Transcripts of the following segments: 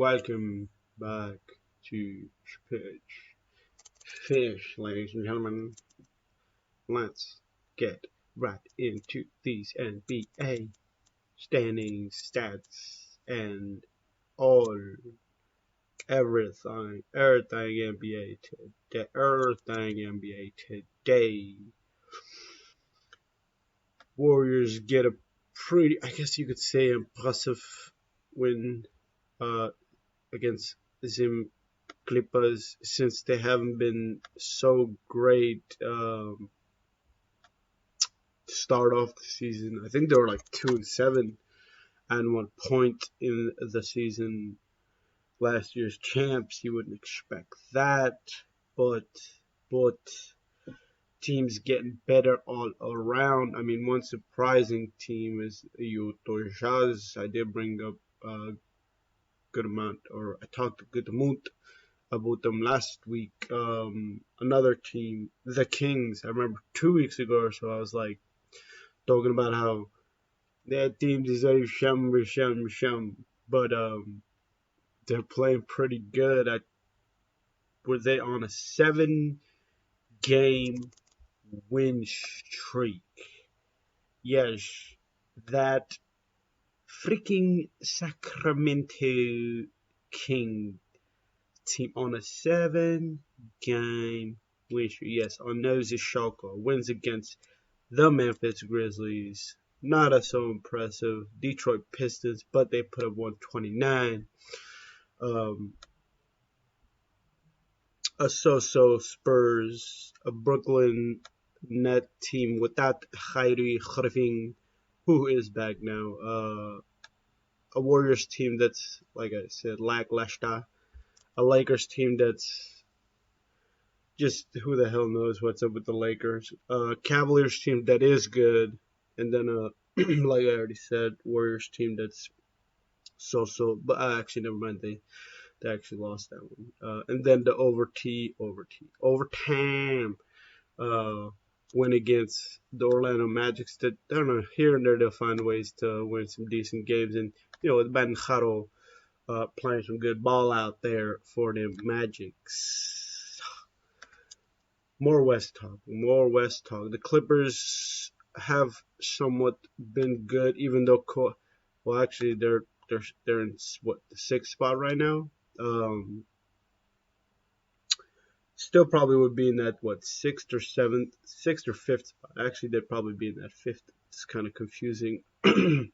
Welcome back to Pitch Fish, ladies and gentlemen. Let's get right into these NBA standings, stats, and all everything NBA today. Warriors get a pretty, I guess you could say, impressive win uh, against Zim Clippers since they haven't been so great to start off the season. I think they were like 2-7 and 1 point in the season. Last year's champs, you wouldn't expect that, but but teams getting better all around. I mean, one surprising team is Utah Jazz. I did bring up a good amount, or I talked a good amount about them last week. Another team, the Kings. I remember 2 weeks ago or so, I was like talking about how that team deserves shum. But they're playing pretty good. Were they on a 7-game win streak? Yes, that freaking Sacramento King team on a 7-game win streak. Yes, on Nosy Shoko wins against the Memphis Grizzlies. Not as so impressive. Detroit Pistons, but they put up 129. A so-so Spurs, a Brooklyn net team without Kyrie Irving, who is back now. A Warriors team that's, like I said, lackluster. A Lakers team that's just who the hell knows what's up with the Lakers. Cavaliers team that is good, and then like I already said, Warriors team that's so. But actually, never mind. They actually lost that one. And then the overtime win against the Orlando Magic. That I don't know, here and there they'll find ways to win some decent games, and with Ben Haro playing some good ball out there for the Magics. More West talk. The Clippers have somewhat been good, even though actually they're in what, the sixth spot right now. Still probably would be in that sixth or fifth spot. Actually, they'd probably be in that fifth. It's kind of confusing. You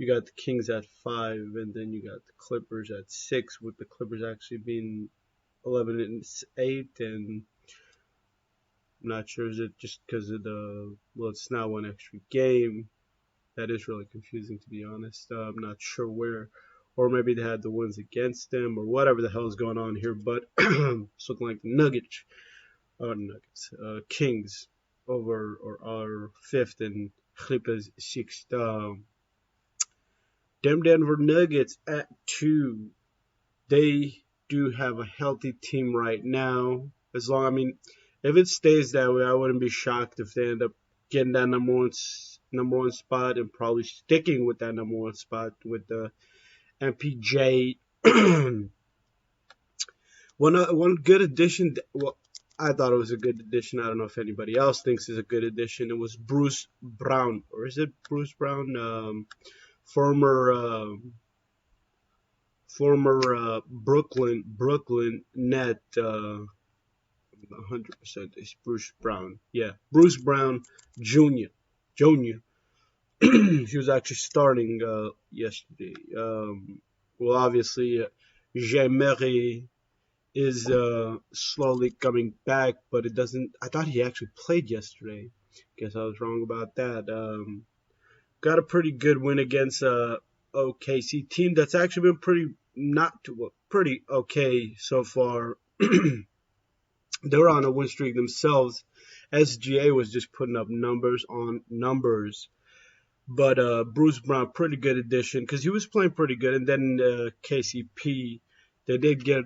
got the Kings at 5, and then you got the Clippers at 6, with the Clippers actually being 11-8, and I'm not sure, is it just because of it's now one extra game. That is really confusing, to be honest. I'm not sure where, or maybe they had the wins against them, or whatever the hell is going on here. But it's looking like the Kings over or are 5th and Clippers 6th. Denver Nuggets at 2. They do have a healthy team right now. If it stays that way, I wouldn't be shocked if they end up getting that number one spot and probably sticking with that number one spot with the MPJ. One good addition. Well, I thought it was a good addition. I don't know if anybody else thinks it's a good addition. It was Bruce Brown, or is it Bruce Brown? Former Brooklyn net. 100% is Bruce Brown. Yeah, Bruce Brown Jr. He was actually starting yesterday. Obviously, Jean-Marie is slowly coming back, but it doesn't. I thought he actually played yesterday. Guess I was wrong about that. Got a pretty good win against OKC team that's actually been pretty okay so far. They're on a win streak themselves. SGA was just putting up numbers on numbers. But Bruce Brown, pretty good addition because he was playing pretty good. And then KCP, they did get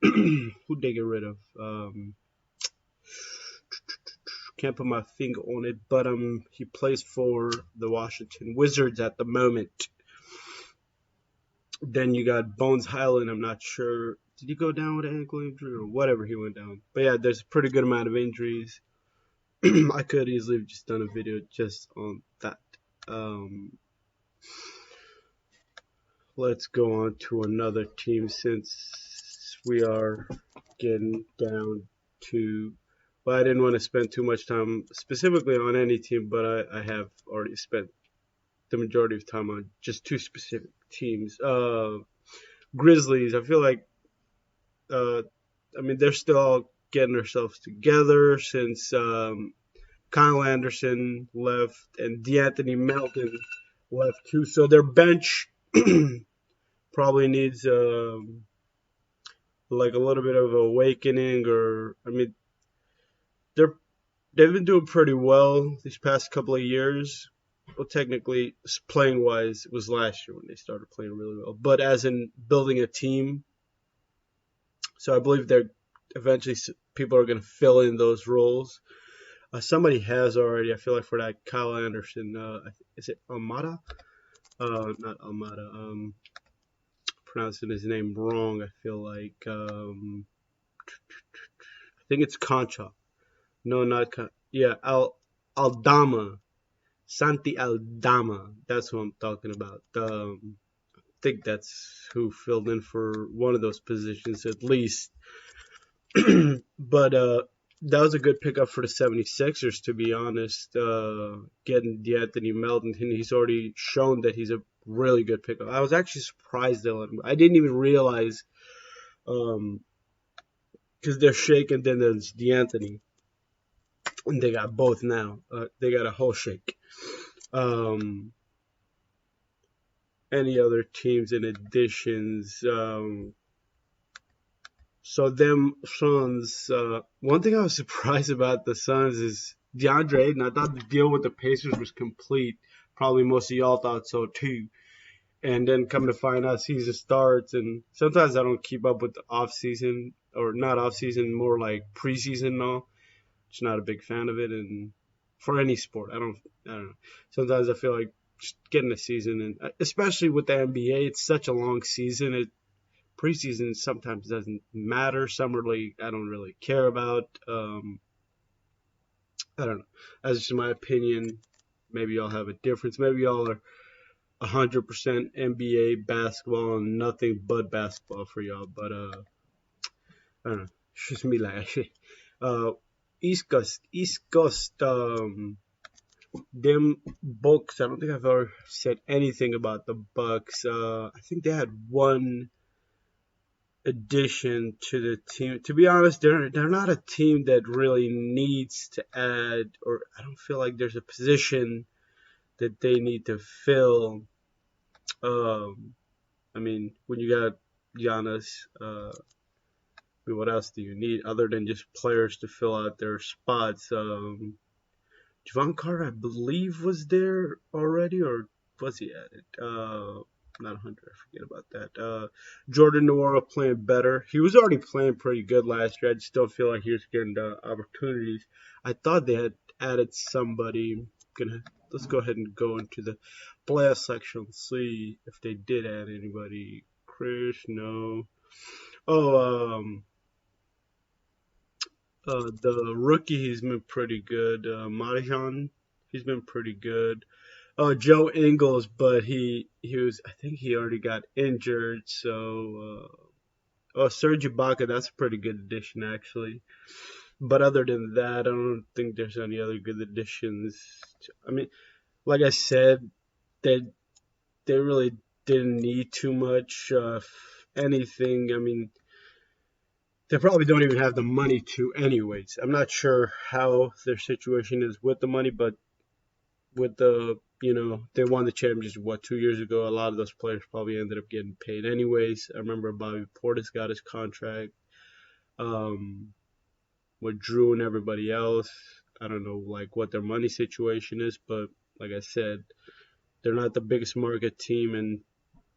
who'd they get rid of? Can't put my finger on it, but he plays for the Washington Wizards at the moment. Then you got Bones Highland. I'm not sure. Did he go down with an ankle injury or whatever he went down? But yeah, there's a pretty good amount of injuries. I could easily have just done a video just on that. Um, let's go on to another team since we are getting down to. Well, I didn't want to spend too much time specifically on any team, but I have already spent the majority of time on just two specific teams. Grizzlies. I feel like, uh, I mean, they're still all getting themselves together since Kyle Anderson left and DeAnthony Melton left too. So their bench probably needs like a little bit of awakening, or I mean, they're they've been doing pretty well these past couple of years. Well, technically, playing wise, it was last year when they started playing really well. But as in building a team, so I believe they're eventually people are going to fill in those roles. Somebody has already. I feel like for that Kyle Anderson, is it Almada? Not Almada. Pronouncing his name wrong. I feel like I think it's Concha. No, not Concha. Yeah, Aldama. Santi Aldama. That's who I'm talking about. I think that's who filled in for one of those positions at least. But that was a good pickup for the 76ers, to be honest. Getting DeAnthony Melton, and he's already shown that he's a really good pickup. I was actually surprised they let him. I didn't even realize because they're shaking. Then there's DeAnthony, and they got both now. They got a whole shake. Any other teams in additions? So them Suns. One thing I was surprised about the Suns is DeAndre Ayton. I thought the deal with the Pacers was complete. Probably most of y'all thought so too. And then come to find out season starts, and sometimes I don't keep up with the off season, or not off season, more like preseason and all. Just not a big fan of it, and for any sport, I don't know. Sometimes I feel like just getting a season, and especially with the NBA, it's such a long season. Preseason sometimes doesn't matter. Summer league, I don't really care about. I don't know. That's just my opinion. Maybe y'all have a difference. Maybe y'all are 100% NBA basketball and nothing but basketball for y'all. But I don't know. It's just me like East Coast. Them Bucks. I don't think I've ever said anything about the Bucks. I think they had one addition to the team. To be honest, they're not a team that really needs to add, or I don't feel like there's a position that they need to fill. I mean, when you got Giannis, I mean, what else do you need other than just players to fill out their spots? Javon Carter, I believe, was there already, or was he added? Not 100. I forget about that. Jordan Nwora playing better. He was already playing pretty good last year. I just don't feel like he was getting the opportunities. I thought they had added somebody. Let's go ahead and go into the playoff section and see if they did add anybody. Chris, no. Oh, the rookie, he's been pretty good. Madihan, he's been pretty good. Joe Ingles, but he was, I think he already got injured. So Serge Ibaka, that's a pretty good addition actually. But other than that, I don't think there's any other good additions. I mean, like I said, they really didn't need too much anything. I mean, they probably don't even have the money to anyways. I'm not sure how their situation is with the money, but with they won the championship, 2 years ago. A lot of those players probably ended up getting paid anyways. I remember Bobby Portis got his contract, with Drew and everybody else. I don't know like what their money situation is, but like I said, they're not the biggest market team, and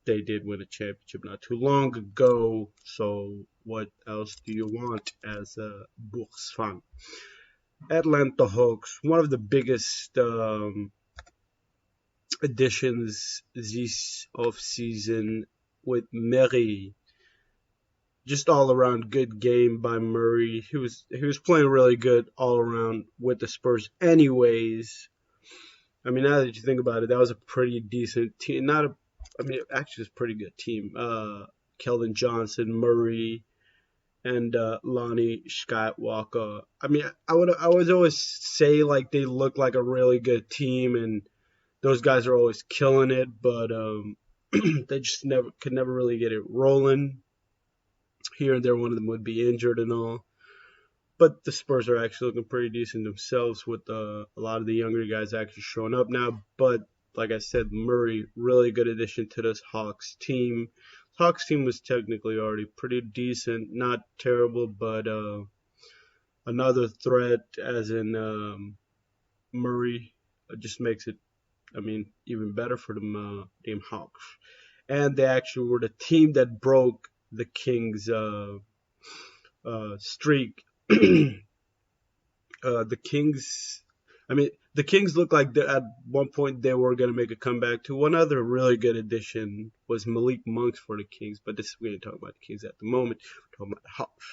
they did win a championship not too long ago. So what else do you want as a Bucks fan? Atlanta Hawks, one of the biggest additions this off season. with Murray. Just all around good game by Murray. He was playing really good all around with the Spurs anyways. I mean, now that you think about it, that was a pretty decent team. Not a, I mean, actually, it's a pretty good team. Keldon Johnson, Murray, and Lonnie Skywalker. I mean, I would always say like they look like a really good team, and those guys are always killing it, but they just never really get it rolling. Here and there, one of them would be injured and all. But the Spurs are actually looking pretty decent themselves with a lot of the younger guys actually showing up now. But like I said, Murray, really good addition to this Hawks team. Hawks team was technically already pretty decent, not terrible, but another threat as in Murray just makes it, I mean, even better for them damn Hawks. And they actually were the team that broke the Kings streak. The Kings, I mean, the Kings looked like at one point they were going to make a comeback too. One other really good addition was Malik Monk for the Kings, but we ain't talking about the Kings at the moment. We're talking about the Hawks.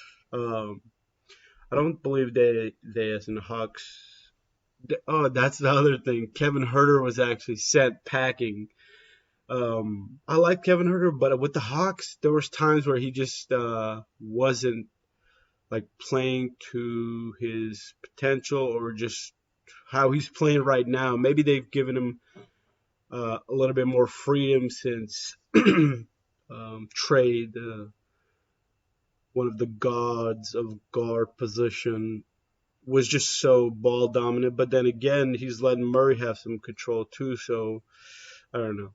I don't believe they as in the Hawks. Oh, that's the other thing. Kevin Huerter was actually sent packing. I like Kevin Huerter, but with the Hawks, there was times where he just wasn't like playing to his potential or just how he's playing right now. Maybe they've given him a little bit more freedom since Trade, one of the gods of guard position, was just so ball dominant. But then again, he's letting Murray have some control too. So I don't know.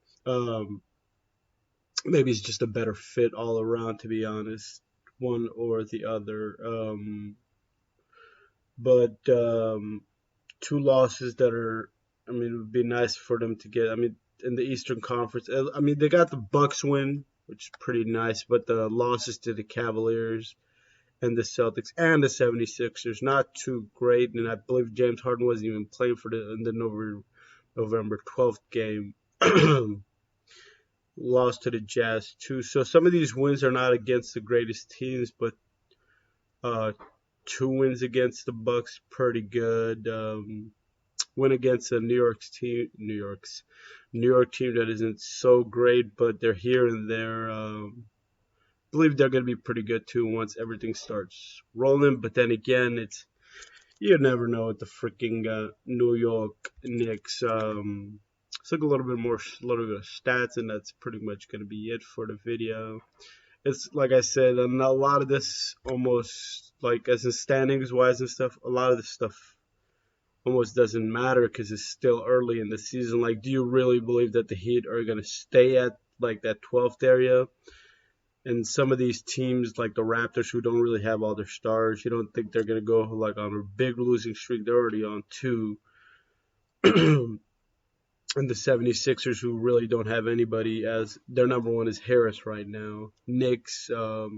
Maybe it's just a better fit all around, to be honest, one or the other. But two losses that are, I mean, it would be nice for them to get. I mean, in the Eastern Conference, I mean, they got the Bucks win, which is pretty nice, but the losses to the Cavaliers and the Celtics and the 76ers, not too great. And I believe James Harden wasn't even playing for in the November 12th game. Lost to the Jazz too. So some of these wins are not against the greatest teams, but two wins against the Bucks, pretty good. Win against a New York team that isn't so great, but they're here and there. Believe they're going to be pretty good too once everything starts rolling. But then again, you never know with the freaking New York Knicks. Let's look a little bit of stats, and that's pretty much going to be it for the video. It's like I said, and a lot of this almost like as in standings wise and stuff, a lot of this stuff almost doesn't matter because it's still early in the season. Like, do you really believe that the Heat are going to stay at like that 12th area? And some of these teams, like the Raptors, who don't really have all their stars, you don't think they're going to go like on a big losing streak. They're already on 2. And the 76ers, who really don't have anybody, as their number one is Harris right now. Knicks, all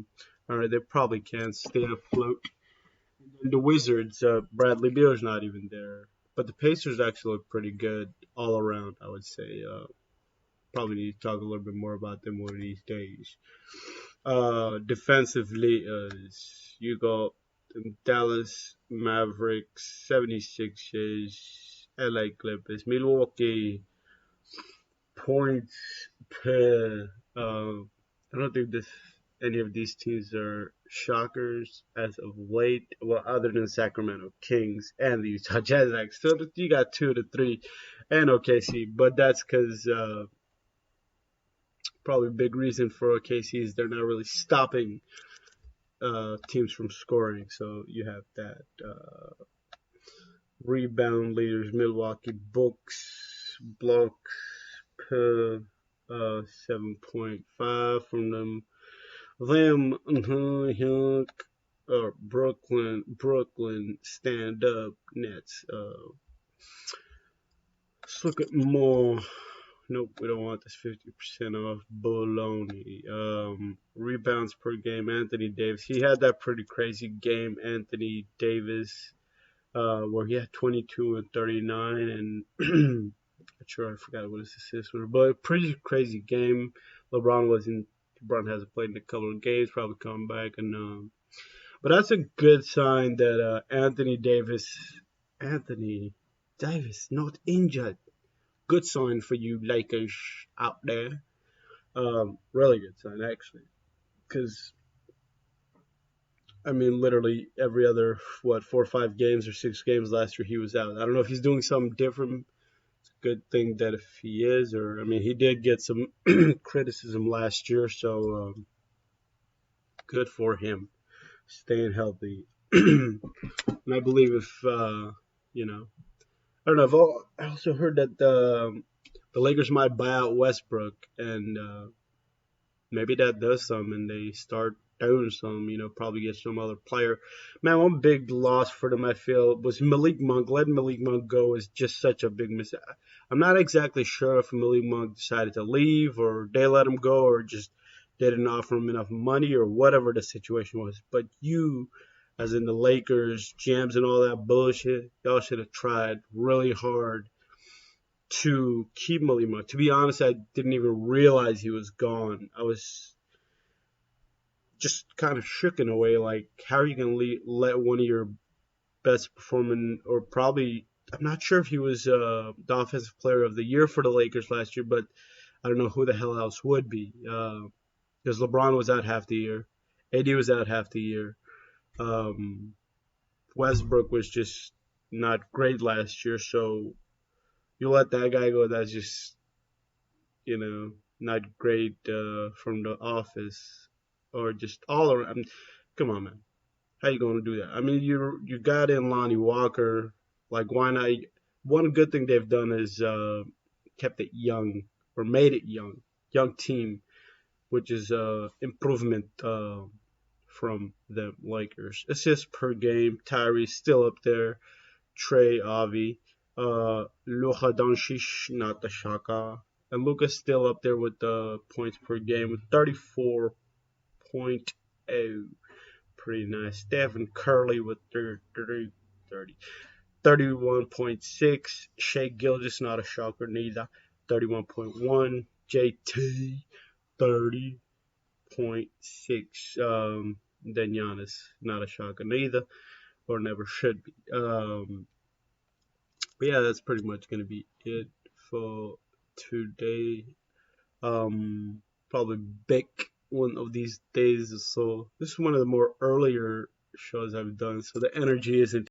right, they probably can't stay afloat. And the Wizards, Bradley Beal's not even there. But the Pacers actually look pretty good all around, I would say. Probably need to talk a little bit more about them one of these days. Defensively, you got Dallas Mavericks, 76ers, LA Clippers, Milwaukee, points per. I don't think any of these teams are shockers as of late. Well, other than Sacramento Kings and the Utah Jazz. So you got 2 to 3 and OKC, but that's because probably a big reason for OKC is they're not really stopping teams from scoring. So you have that. Rebound leaders, Milwaukee Bucks, blocks per 7.5 from them. Brooklyn stand up Nets. Let's look at more. Nope, we don't want this 50% off. Baloney. Rebounds per game, Anthony Davis. He had that pretty crazy game, Anthony Davis. Where he had 22 and 39, and I'm sure I forgot what his assists were, but a pretty crazy game. LeBron wasn't LeBron hasn't played in a couple of games, probably come back. But that's a good sign that Anthony Davis, not injured. Good sign for you Lakers out there. Really good sign actually, because I mean, literally every other 4 or 5 games or 6 games last year he was out. I don't know if he's doing something different. It's a good thing that if he is, or I mean, he did get some criticism last year, so good for him staying healthy. And I believe if you know, I don't know. I also heard that the Lakers might buy out Westbrook, and maybe that does some, and they start doing some. Probably get some other player. Man, one big loss for them I feel was Malik Monk. Letting Malik Monk go is just such a big miss. I'm not exactly sure if Malik Monk decided to leave, or they let him go, or just they didn't offer him enough money, or whatever the situation was. But you, as in the Lakers, GMs, and all that bullshit, y'all should have tried really hard to keep Malik Monk. To be honest, I didn't even realize he was gone. I was just kind of shook in a way. Like, how are you going to let one of your best performing, or probably, I'm not sure if he was the offensive player of the year for the Lakers last year, but I don't know who the hell else would be. Because LeBron was out half the year, AD was out half the year. Um, Westbrook was just not great last year, so you let that guy go. That's just not great from the office or just all around. I mean, come on, man. How you gonna do that? I mean, you got in Lonnie Walker. Like, why not? One good thing they've done is kept it young or made it young team, which is improvement from the Lakers. Assists per game, Tyrese still up there. Trey, Avi, Luka Doncic, not the Shaka, and Luka's still up there with the points per game with 34.0. Pretty nice. Stephen Curry with 31.6. Shea Gilgis, not a shocker neither. 31.1. JT, 30.6. Then Giannis, not a shocker neither, or never should be. But yeah, that's pretty much gonna be it for today. Probably back one of these days or so. This is one of the more earlier shows I've done, so the energy isn't